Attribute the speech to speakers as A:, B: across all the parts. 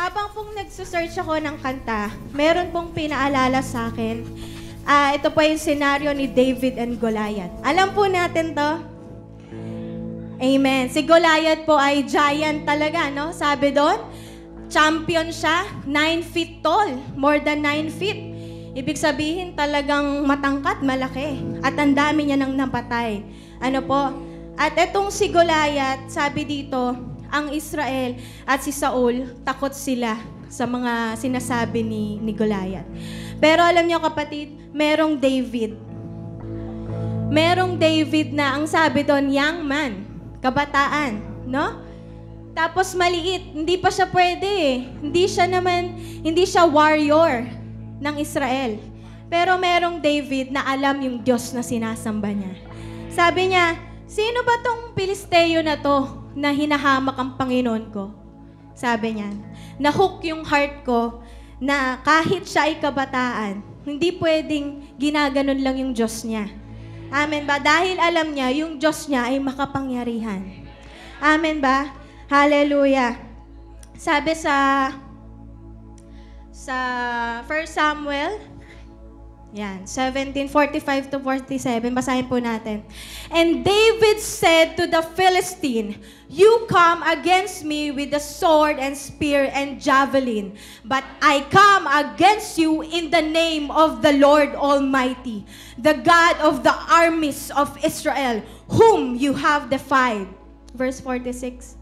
A: habang pong nagsusearch ako ng kanta, meron pong pinaalala sa akin. Ito po yung senaryo ni David and Goliath. Alam po natin to? Amen. Si Goliath po ay giant talaga, no? Sabi doon, champion siya, 9 feet tall, more than 9 feet. Ibig sabihin talagang matangkat, malaki. At ang dami niya nang napatay. Ano po? At etong si Goliath, sabi dito, ang Israel at si Saul, takot sila sa mga sinasabi ni Goliath. Pero alam niyo kapatid, merong David. Merong David na ang sabi doon, young man, kabataan, no? Tapos maliit, hindi pa siya pwede eh. Hindi siya warrior ng Israel. Pero merong David na alam yung Diyos na sinasamba niya. Sabi niya, sino ba tong Pilisteo na to na hinahamak ang Panginoon ko? Sabi niya, nahook yung heart ko na kahit siya ay kabataan, hindi pwedeng ginaganon lang yung Diyos niya. Amen ba? Dahil alam niya, yung Diyos niya ay makapangyarihan. Amen ba? Hallelujah. Sabi sa 1 Samuel, yan, 17:45 to 47, basahin po natin. And David said to the Philistine, you come against me with the sword and spear and javelin, but I come against you in the name of the Lord Almighty, the God of the armies of Israel, whom you have defied. Verse 46.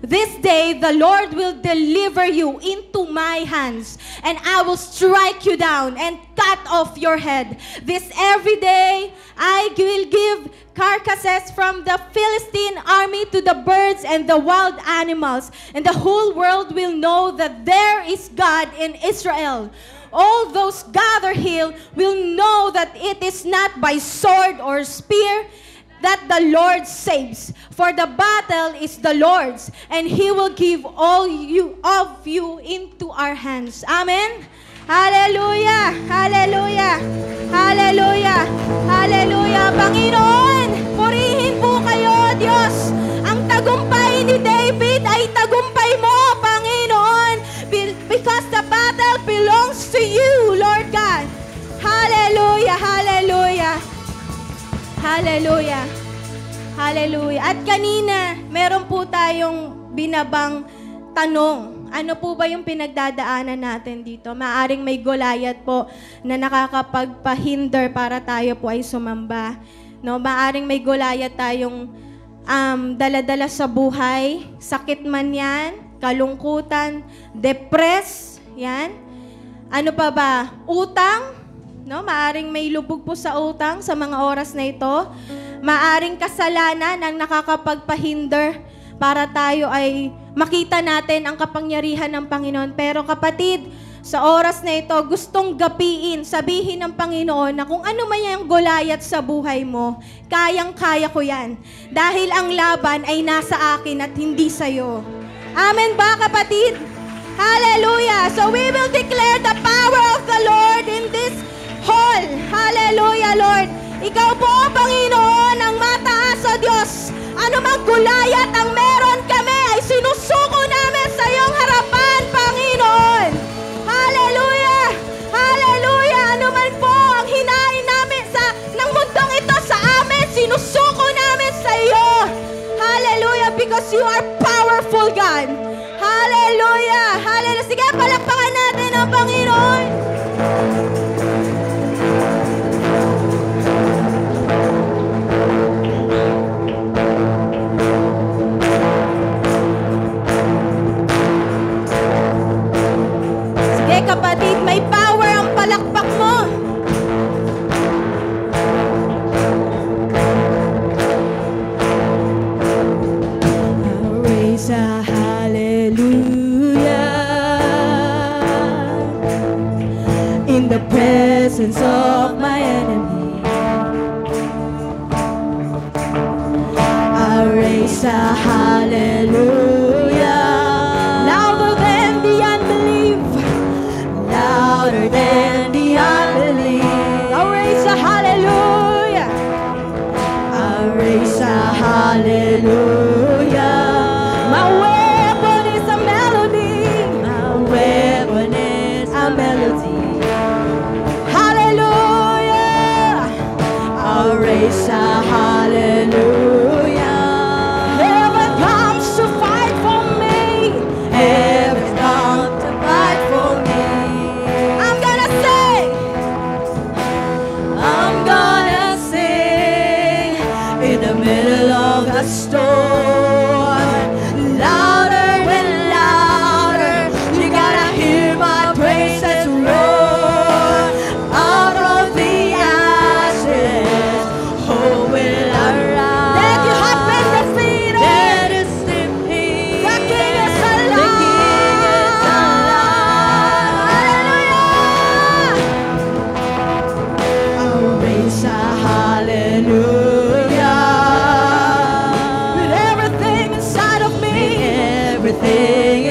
A: This day the Lord will deliver you into my hands, and I will strike you down and cut off your head. This every day I will give carcasses from the Philistine army to the birds and the wild animals, and the whole world will know that there is God in Israel. All those gathered here will know that it is not by sword or spear that the Lord saves, for the battle is the Lord's, and He will give all of you into our hands. Amen? Hallelujah! Hallelujah! Hallelujah! Hallelujah! Panginoon, purihin po kayo, Diyos. Ang tagumpay ni David ay tagumpay mo, Panginoon, because the battle belongs to you, Lord God. Hallelujah! Hallelujah! Hallelujah. Hallelujah. At kanina, meron po tayong binabang tanong. Ano po ba yung pinagdadaanan natin dito? Maaring may Goliath po na nakakapagpahinder para tayo po ay sumamba. No, maaring may Goliath tayong dala-dala sa buhay. Sakit man yan, kalungkutan, depress, yan. Ano pa ba? Utang. No, maaring may lubog po sa utang sa mga oras na ito. Maaring kasalanan ang nakakapagpahinder para tayo ay makita natin ang kapangyarihan ng Panginoon. Pero kapatid, sa oras na ito, gustong gapiin, sabihin ng Panginoon na kung ano man yung Goliath sa buhay mo, kayang-kaya ko yan. Dahil ang laban ay nasa akin at hindi sa'yo. Amen ba, kapatid? Hallelujah! So we will declare the power of the Lord in this hall. Hallelujah, Lord. Ikaw po, Panginoon, ang mataas o Diyos. Ano mang Goliath ang meron kami ay sinusuko namin sa iyong harapan, Panginoon. Hallelujah. Hallelujah. Ano man po ang hinain namin ng mundong ito sa amin, sinusuko namin sa iyo. Hallelujah, because you are powerful, God. Hallelujah. Hallelujah. Sige, palakpakan natin ang Panginoon. Kapatid, may power ang palakpak mo. I'll raise a hallelujah in the presence of my enemy. I'll raise a hallelujah. Than the unbelief. I'll raise a hallelujah. I'll raise a hallelujah. My weapon is a melody. My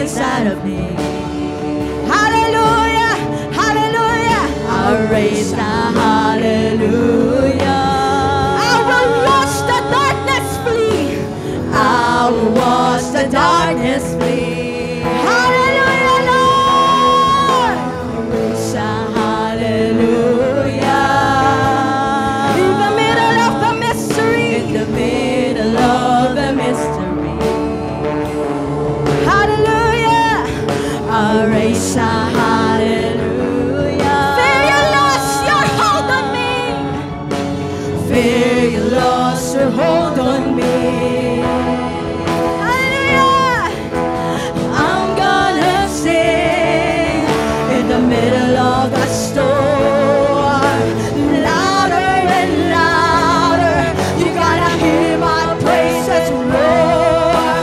B: inside of me.
A: Hallelujah! Hallelujah!
B: I'll raise the hallelujah.
A: I will watch the darkness flee.
B: I will watch the darkness flee.
A: Hallelujah, Lord!
B: Raise the hallelujah.
A: In the middle of the mystery.
B: In the middle of the mystery.
A: Hallelujah!
B: I'll raise a hallelujah.
A: Fear you lost your hold on me.
B: Fear you lost your hold on me.
A: Hallelujah!
B: I'm gonna sing in the middle of the storm, louder and louder. You gotta hear my praises roar.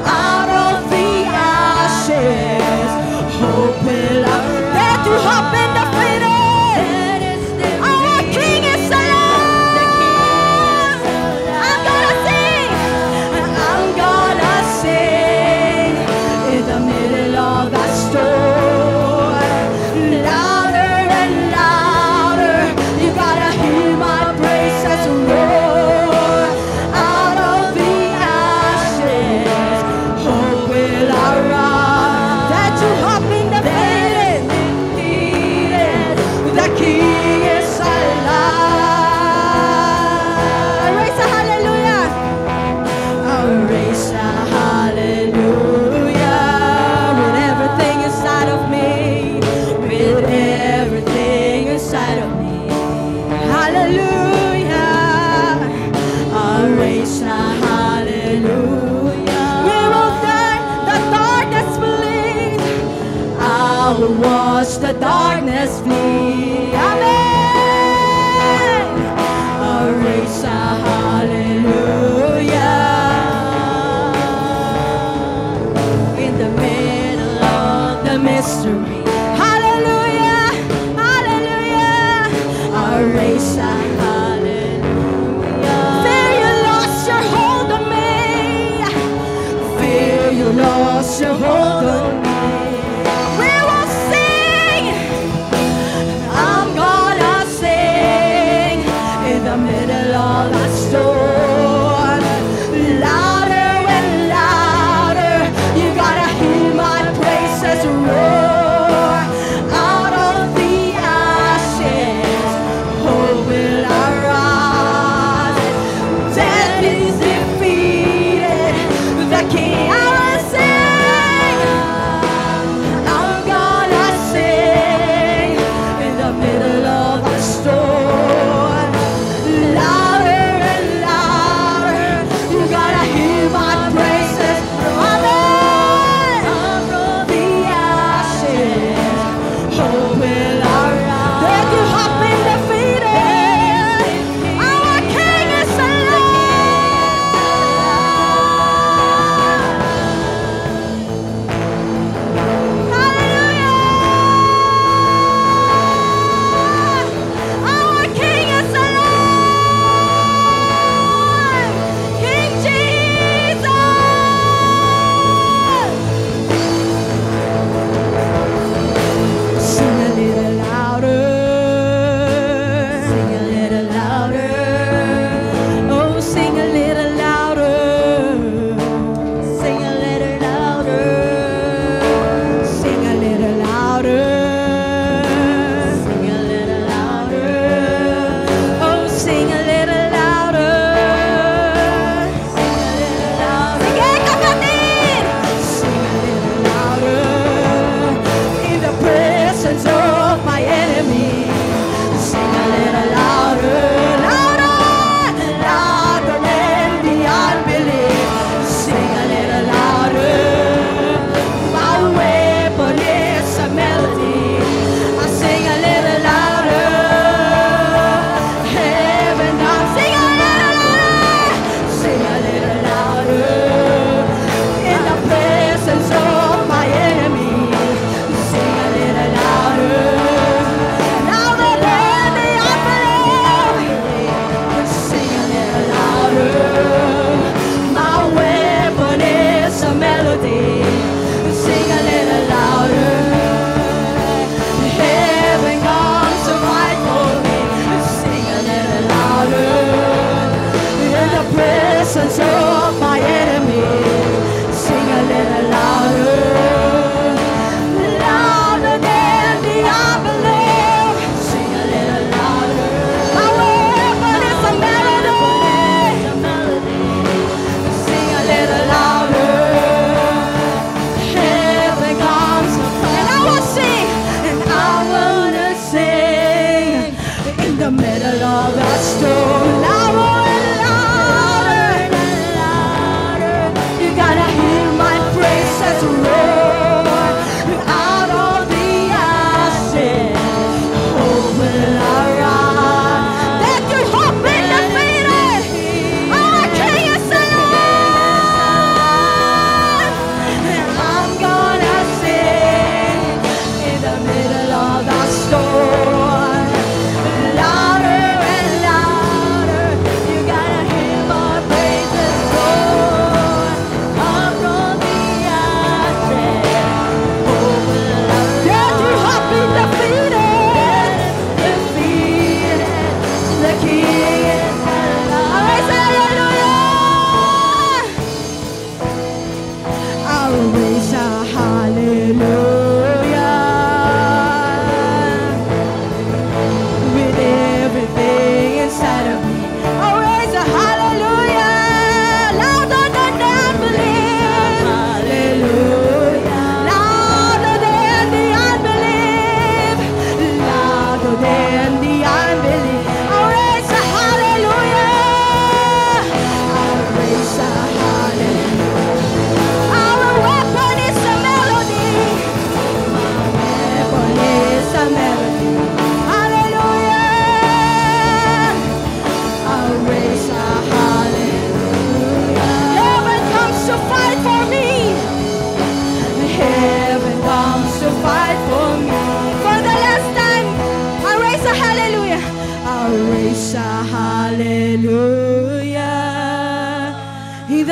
B: Out of the ashes, hope will arise.
A: There to hope in the Our King is alive. I'm gonna sing.
B: I'm gonna sing in the middle of the storm, louder and louder. You gotta hear my praises roar. Out of the ashes, hope will arise.
A: There to hope in the
B: The King is alive.
A: Raise a hallelujah.
B: I'll raise a hallelujah with everything inside of me, with everything inside of me.
A: Hallelujah.
B: I'll raise a hallelujah.
A: We will turn the darkness flee.
B: I will watch the darkness flee.
A: Amen.
B: I'll raise a hallelujah in the middle of the mystery.
A: Hallelujah. Hallelujah.
B: I'll raise a hallelujah.
A: Fear you lost your hold on me.
B: Fear you lost your hold on me.
A: We will sing.
B: I'm gonna sing in the middle of the storm, louder and louder. You gotta hear my praises roar. Out of the ashes, hope will arise. Death is defeated. The King, I will sing.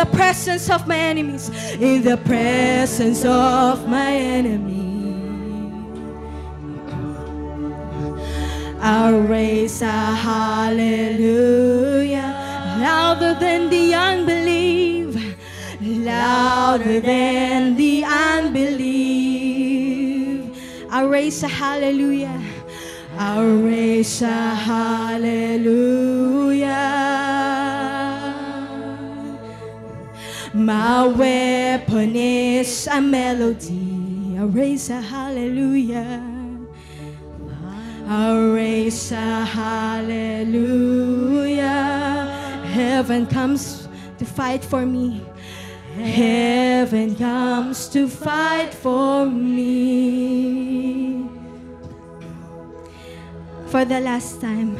B: the presence of my enemies, in the presence of my enemy. I'll raise a hallelujah louder than the unbelief, louder than the unbelief. I'll raise a hallelujah. I'll raise a hallelujah. My weapon is a melody. I'll raise a hallelujah. I'll raise a hallelujah. Heaven comes to fight for me. Heaven comes to fight for me. For the last time,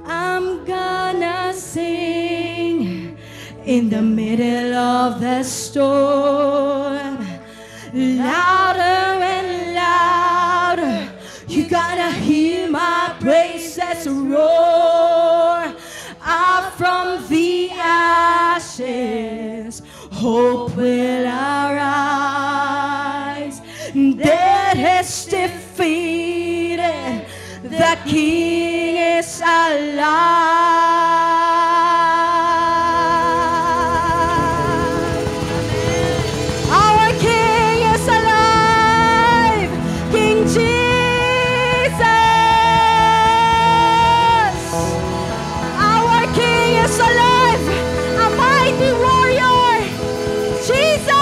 B: I'm gonna sing in the middle of the storm, louder and louder. You gotta hear my praises roar up from the ashes. Hope will arise. Death is defeated. The King is alive. Our King is alive. King Jesus. Our King is alive. A mighty warrior. Jesus.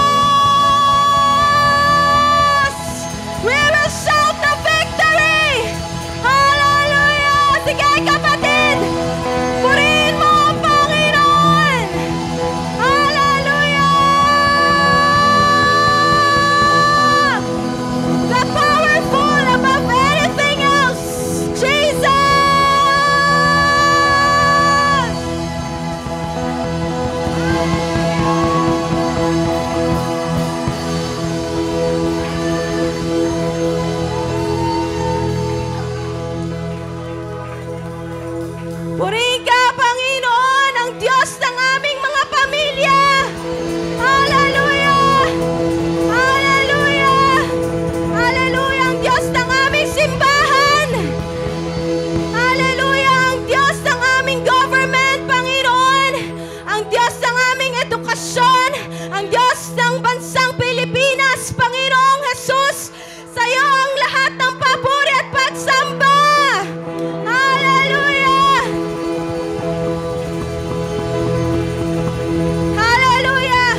B: We will shout the victory. Hallelujah. Sige kapatid. Purihin mo ang Panginoon. Hallelujah. The powerful above anything else. Jesus. Purihin ka, Panginoon, ang Diyos ng aming mga pamilya. Hallelujah! Hallelujah! Hallelujah! Ang Diyos ng aming simbahan. Hallelujah! Ang Diyos ng aming government, Panginoon. Ang Diyos ng aming edukasyon. Ang Diyos ng bansang Pilipinas, Panginoong Jesus. Sa iyo ang lahat ng papuri at pagsamba. Hallelujah! Hallelujah!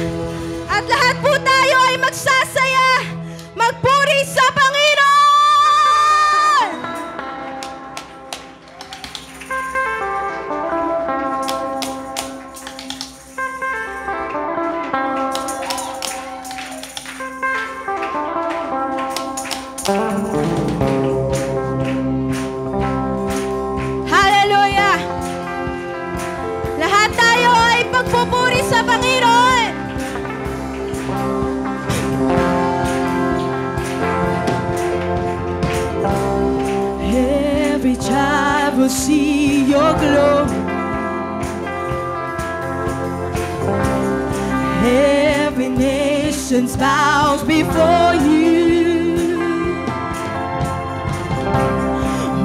B: At lahat po tayo ay magsasaya, magpuri sa Panginoon! Hallelujah! Lahat tayo ay pagpupuri sa Panginoon! Every child will see your glory. Every nation bows before you.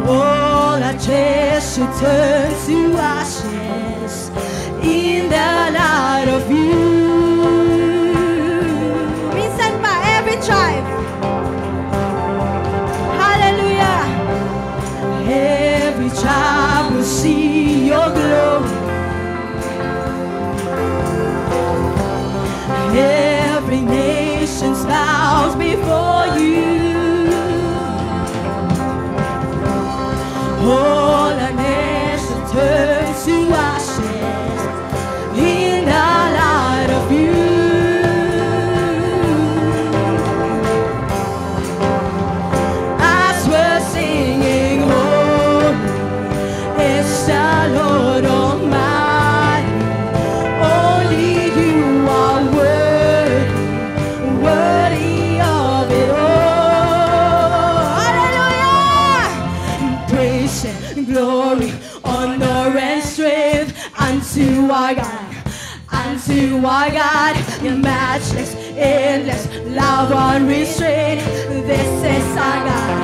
B: All our treasure turns to ashes in the light of you. Minsan pa, every tribe. Hallelujah. Every child will see your glory. Every nation bows before you. All our nation turns to ashes in the light of you. As we're singing, holy is the Lord Almighty. Only you are worthy, worthy of it all. Hallelujah! Praise and unto our God, your matchless, endless, love unrestrained. This is our God.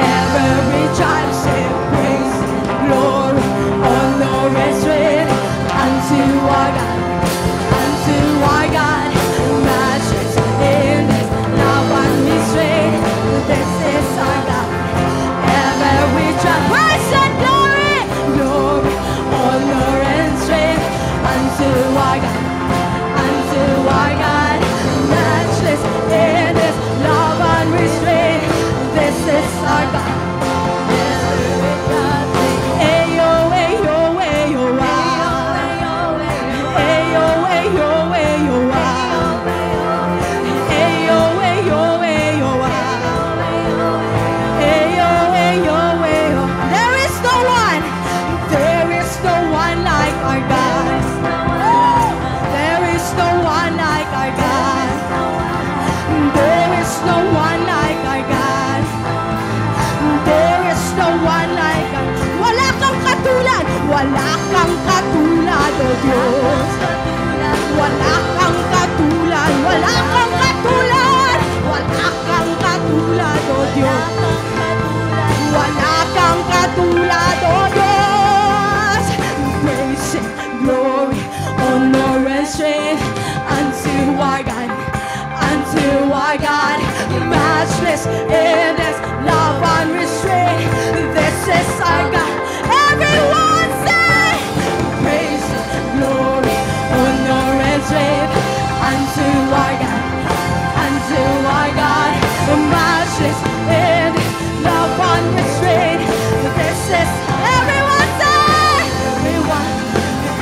B: Every child say praise, glory, honor, and strength unto our God, matchless, endless, love unrestrained. This is our God. Every child, praise and glory, glory, honor, and strength unto our God, matchless, endless, love unrestrained. This is our God. Ayo, ayo, ayo, ah. Ayo, ayo, ayo, ah. Ayo, ayo, ayo, ah. Ayo, ayo, ayo. There is no one like our God. There is no one like our God. There is no one like our God. There is no one like our God. Wala kang katulad, oh Diyos. Wala kang katulad, oh Diyos. Wala kang katulad, oh Diyos. Praise and glory, honor and strength unto our God, matchless, endless, love unrestrained. This is our God. Everyone say, praise and glory, honor and strength unto our God, matchless, endless, love unrestrained. This is everyone say, everyone.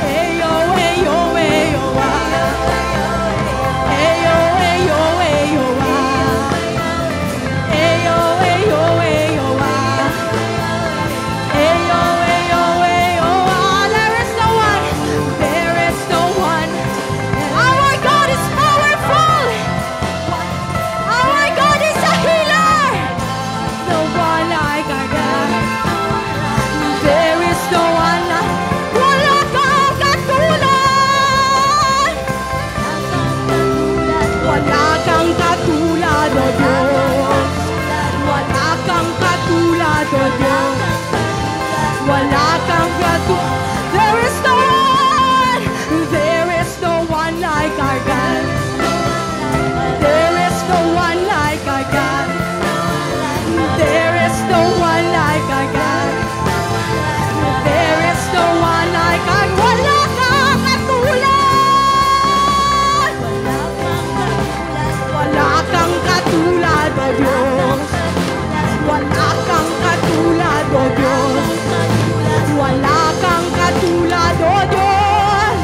B: Ayo, ayo, ayo, ah. Ayo, ayo, ayo, ah. Ayo, ayo, ayo, ah. Ayo, ayo, ayo, ah. There is no one. Our God is powerful. Our God is a healer. No one like our God. There is no one like. Wala kang katulad. Wala kang katulad, oh Diyos. Wala kang katulad, oh Diyos. Wala kang katulad. There is no one like our God. There is no one like our God. There is no one like our God. There is no one like our God. Wala kang katulad. Wala kang katulad, oh Diyos. Wala kang katulad, oh Diyos. Wala kang katulad, oh Diyos.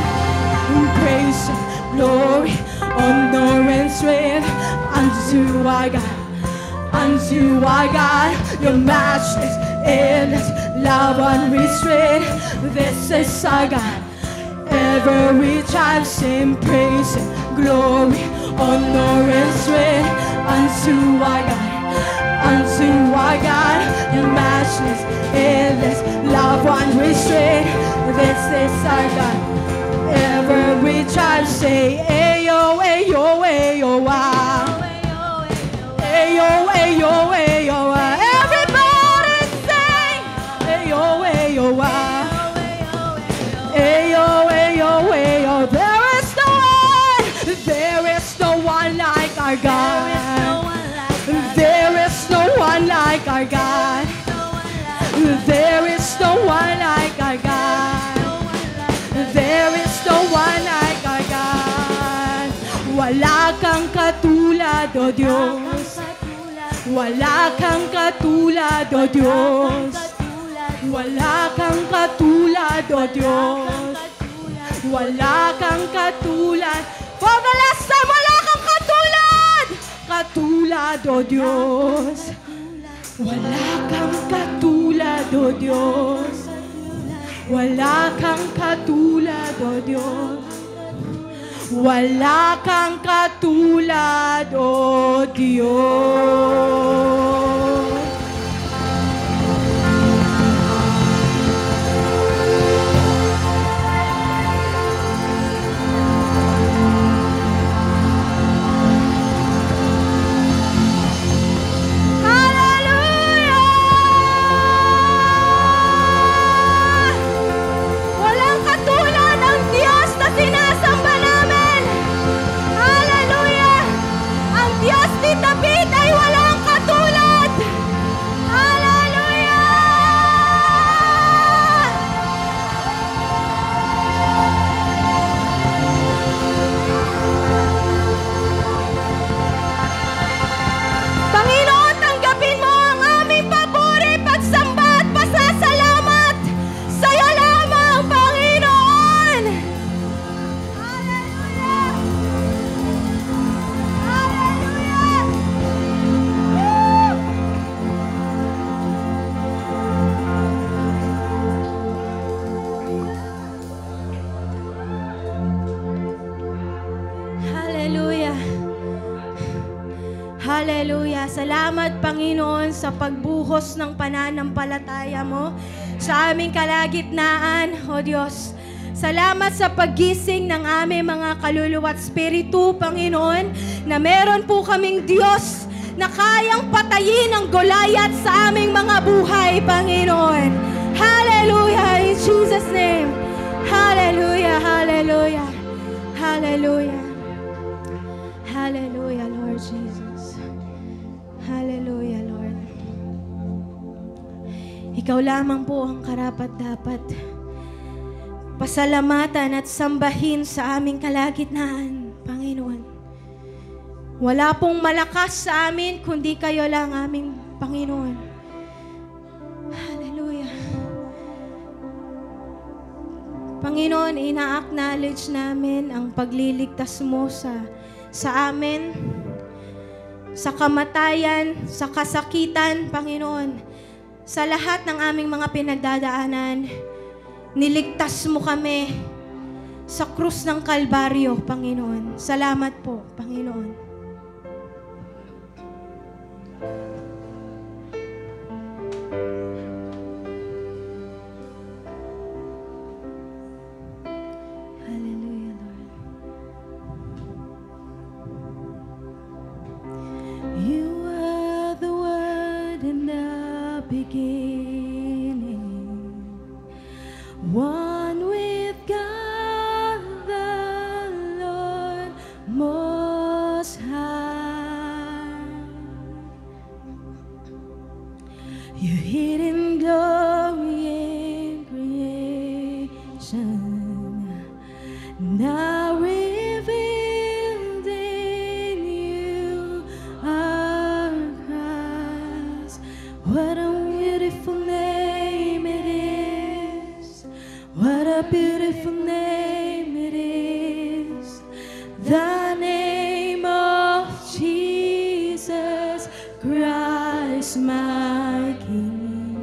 B: Praise, glory, honor, and strength unto our God, your matchless, endless, love unrestrained. This is our God. Every child sing praise, glory, honor, and strength unto our God, your matchless, endless, love unrestrained. This is our God. Every child say, ayo, ayo, ayo, ah. Ayo, ayo, ayo, ah. Everybody sing, ayo, ayo, ah. Ayo, ayo, ayo. There is no one like our God. There is no one like our God. There is no one like our God. There is no one like our God. Wala kang katulad, oh Diyos. Wala kang katulad, oh Diyos. Wala kang katulad, oh Diyos. Wala kang katulad. For the last time, wala kang katulad. Katulad, oh Diyos. Wala kang katulad, oh Diyos. Wala kang katulad, oh Diyos. Wala kang katulad, oh Diyos.
A: Hallelujah. Salamat, Panginoon, sa pagbuhos ng pananampalataya mo sa aming kalagitnaan, O Diyos. Salamat sa paggising ng aming mga kaluluwa at spiritu, Panginoon, na meron po kaming Diyos na kayang patayin ang Goliath sa aming mga buhay, Panginoon. Hallelujah, in Jesus' name. Hallelujah, hallelujah, hallelujah. Hallelujah, Lord Jesus. Hallelujah, Lord. Ikaw lamang po ang karapat-dapat pasalamatan at sambahin sa aming kalagitnaan, Panginoon. Wala pong malakas sa amin, kundi kayo lang aming Panginoon. Hallelujah. Panginoon, ina-acknowledge namin ang pagliligtas mo sa amin, sa kamatayan, sa kasakitan, Panginoon, sa lahat ng aming mga pinagdadaanan. Niligtas mo kami sa krus ng Kalbaryo, Panginoon. Salamat po, Panginoon. Hallelujah, Lord. You are the Word in the beginning, one with God the Lord Most High. Your hidden glory in creation, now revealed in you are Christ. What a beautiful name it is. What a beautiful name it is. The name of Jesus Christ, my King.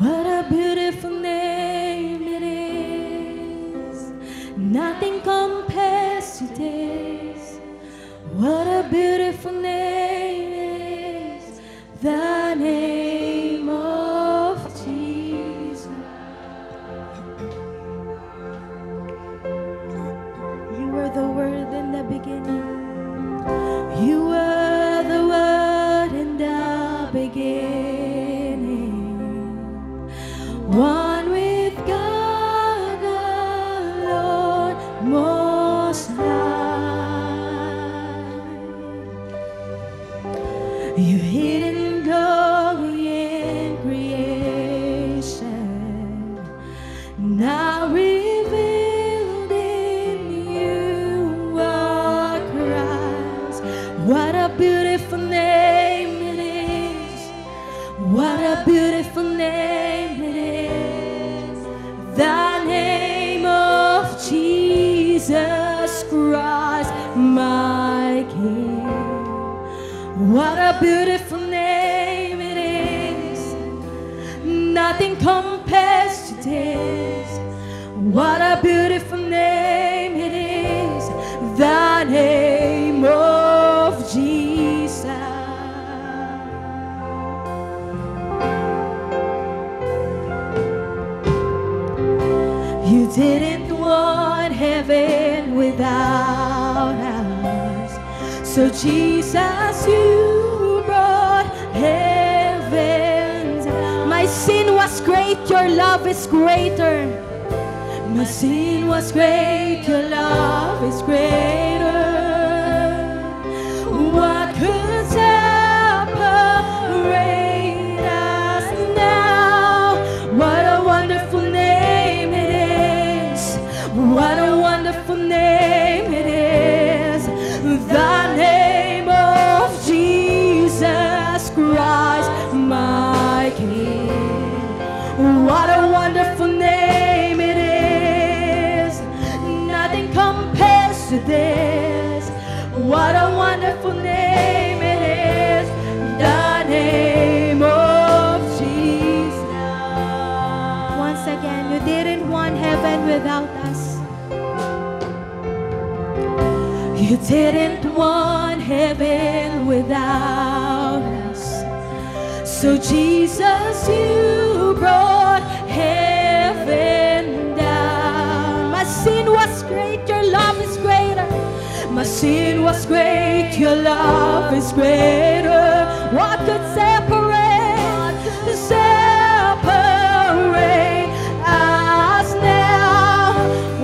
A: What a beautiful name it is. Nothing compares to this. What a beautiful name it is. The name of Jesus. You were the Word in the beginning. You were the Word in the beginning. One with God the Lord Most High. You hidden glory in creation, now revealed in you are Christ. What a beautiful name it is. What a beautiful name it is. The name of Jesus Christ, my King. What a beautiful name it is. Nothing compares to this. What a beautiful name it is. The name of Jesus. You didn't want heaven without us. So Jesus, you brought heaven down. My sin was great, your love is greater. My sin was great, your love is greater. What could separate us now? What a wonderful name it is. What a wonderful name it is. The name of Jesus Christ, my King. What a wonderful name it is. Nothing compares to this. What a wonderful name it is. The name of Jesus. Once again, you didn't want heaven without us. You
B: You didn't want heaven without us. So Jesus, you brought heaven down. My sin was great, your love is greater. My sin was great, your love is greater. What could separate us now?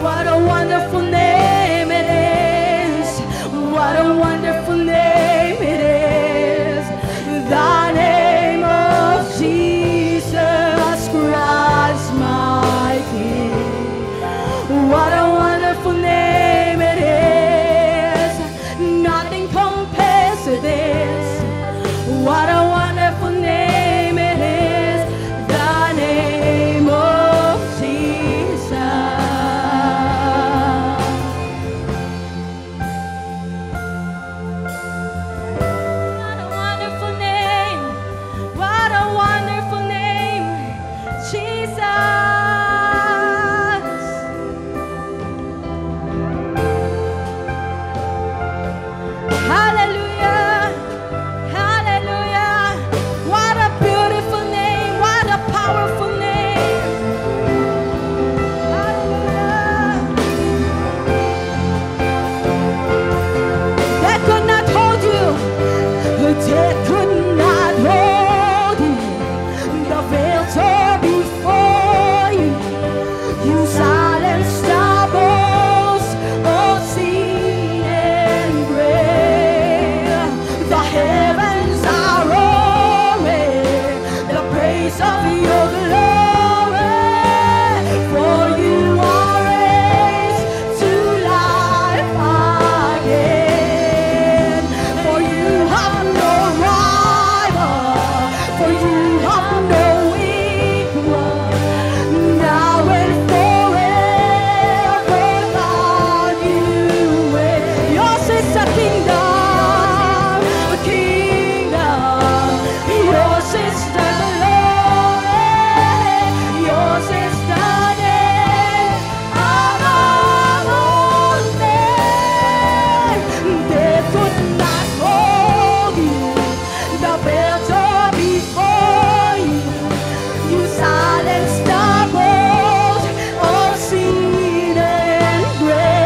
B: What a wonderful name it is. What a wonderful name it is. The name of Jesus Christ, my King. What a wonderful name it is. Nothing compares to this. What a wonderful name it is. The name of Jesus. What a wonderful name. What a wonderful name. Jesus. Hallelujah. Hallelujah. What a beautiful name. What a powerful name. Hallelujah. They could not hold you. They could not hold you. The veil tore before you. You silenced our boast of sin and grave. The heavens are roaring, the praise of your glory. For you are raised to life again. For you have no rival, for you have no equal. Now and forever, God, you reign. Yours is the kingdom, a kingdom. Yours is the glory. Yours is the name above all names. They could not hold you. The veil tore before you. You silenced the boast of sin and grave.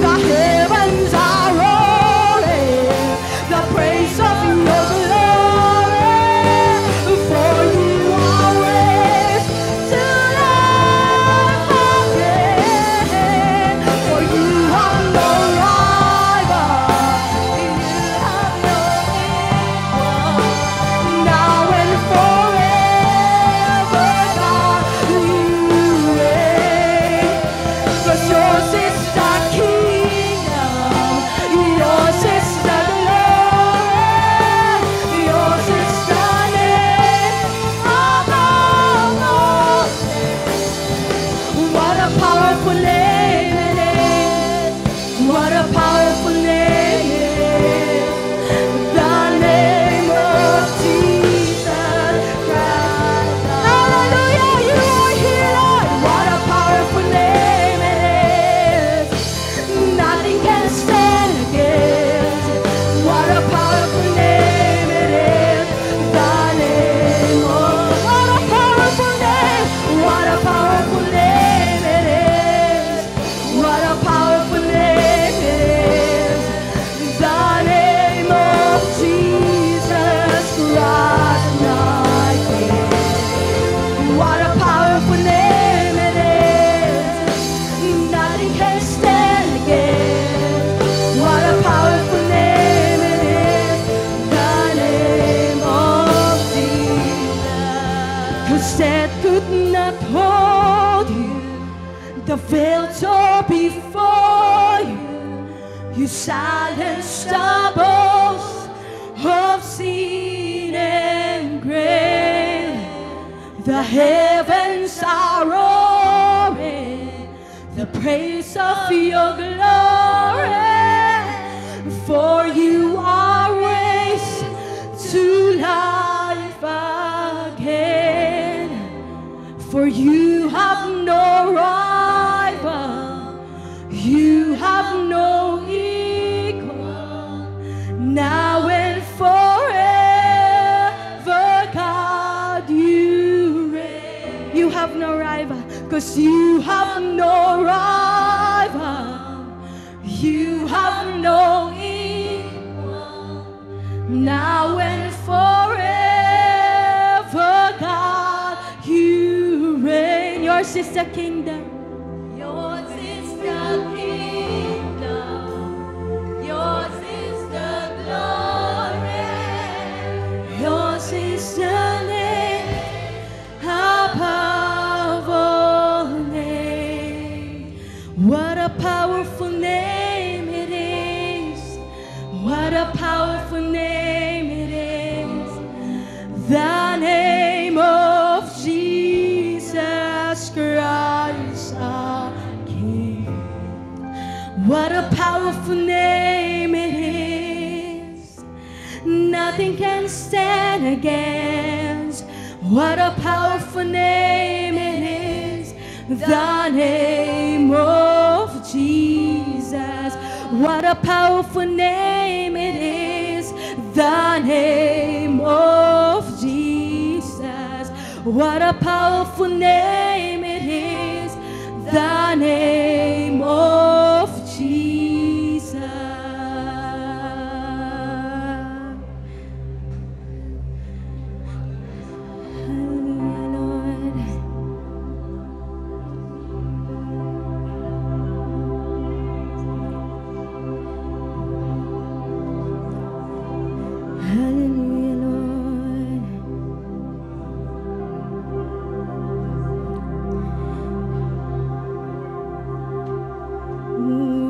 B: The heavens are roaring, the praise of your glory. For you are raised to life again. For you have no rival, you have no equal. Now and forever, God, you reign. 'Cause yours is the kingdom, yours is the glory, yours is the name above all names. What a powerful name it is. What a powerful name it is. The name of Jesus Christ. Hallelujah, you are here, Lord. What a powerful name it is. Nothing can stand against. What a powerful name it is. The name of, what a powerful name. What a powerful name it is. What a powerful name it is. The name of Jesus Christ, my King. What a powerful name it is. Nothing can stand against. What a powerful name it is. The name of Jesus. 'Cause that could not hold you. The veil tore before you. You silenced the boast of sin and grave. The heavens are roaring, the praise of your glory. For you are raised to life again. For you have no rival, you have no 'cause you have no rival, you have no equal, now and forever, God, you reign. Yours is the kingdom. Yours is the kingdom. Yours is the glory. Yours is the name above all names. What a powerful name it is. What a powerful name it is. The name of Jesus Christ our King. What a powerful name it is. Nothing can stand against. What a powerful name it is. The name of Jesus. What a powerful name it is. The name of Jesus. What a powerful name it is. The name of Jesus. Hallelujah, Lord. Hallelujah, Lord.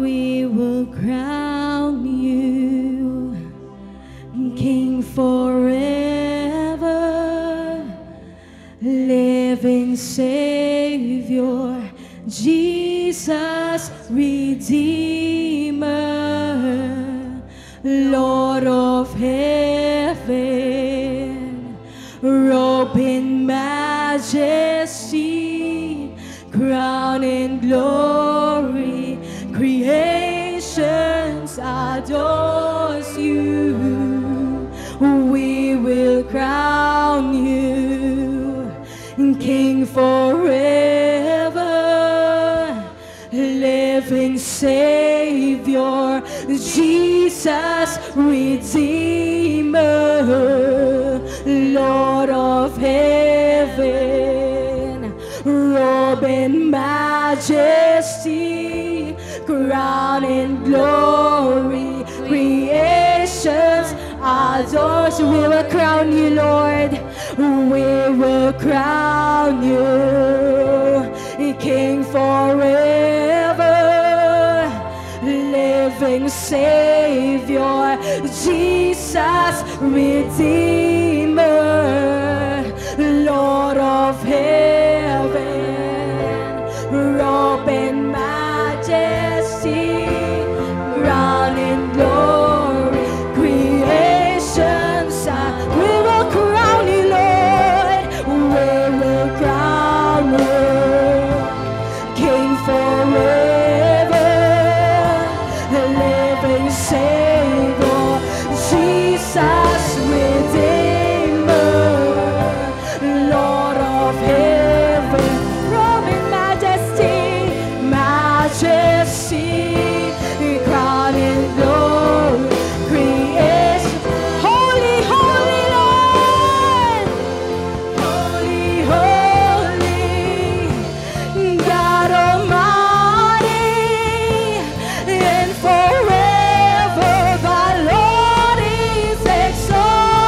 B: We will crown you King forever, living Savior, Jesus Redeemer, Lord of heaven, robed in majesty, crowned in glory, creations adores you. We will crown you King forever, living Savior, Jesus Redeemer, Lord of heaven, robed in majesty, crowned in glory, creations adores you. We will crown you, Lord. We will crown you King forever, living Savior, Jesus Redeemer, Lord of heaven, robed in majesty, crowned in glory, creations. We will crown you, Lord. We will crown you King forever, living Savior, Jesus Redeemer, Lord of heaven, robed in majesty, crowned in glory, creation. Holy, holy Lord, holy, holy, God Almighty, and forever the Lord is exalted.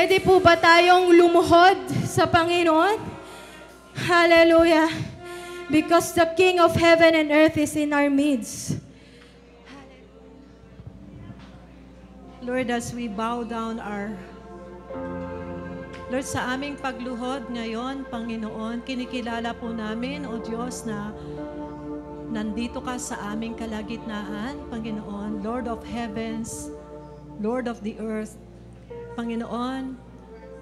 A: Ready po ba tayong lumuhod sa Panginoon? Hallelujah. Because the King of heaven and earth is in our midst.
C: Lord, as we bow down Lord, sa aming pagluhod ngayon, Panginoon, kinikilala po namin, O Diyos, na nandito ka sa aming kalagitnaan, Panginoon, Lord of heavens, Lord of the earth. Panginoon,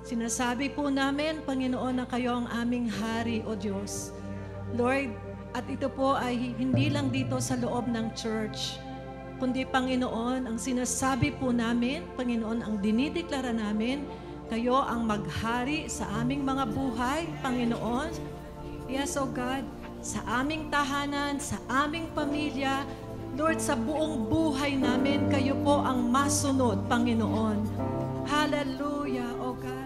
C: sinasabi po namin, Panginoon, na kayo ang aming hari, O Diyos. Lord, at ito po ay hindi lang dito sa loob ng church, kundi, Panginoon, ang sinasabi po namin, Panginoon, ang dinideklara namin, kayo ang maghari sa aming mga buhay, Panginoon. Yes, O God, sa aming tahanan, sa aming pamilya, Lord, sa buong buhay namin, kayo po ang masunod, Panginoon. Hallelujah, O God.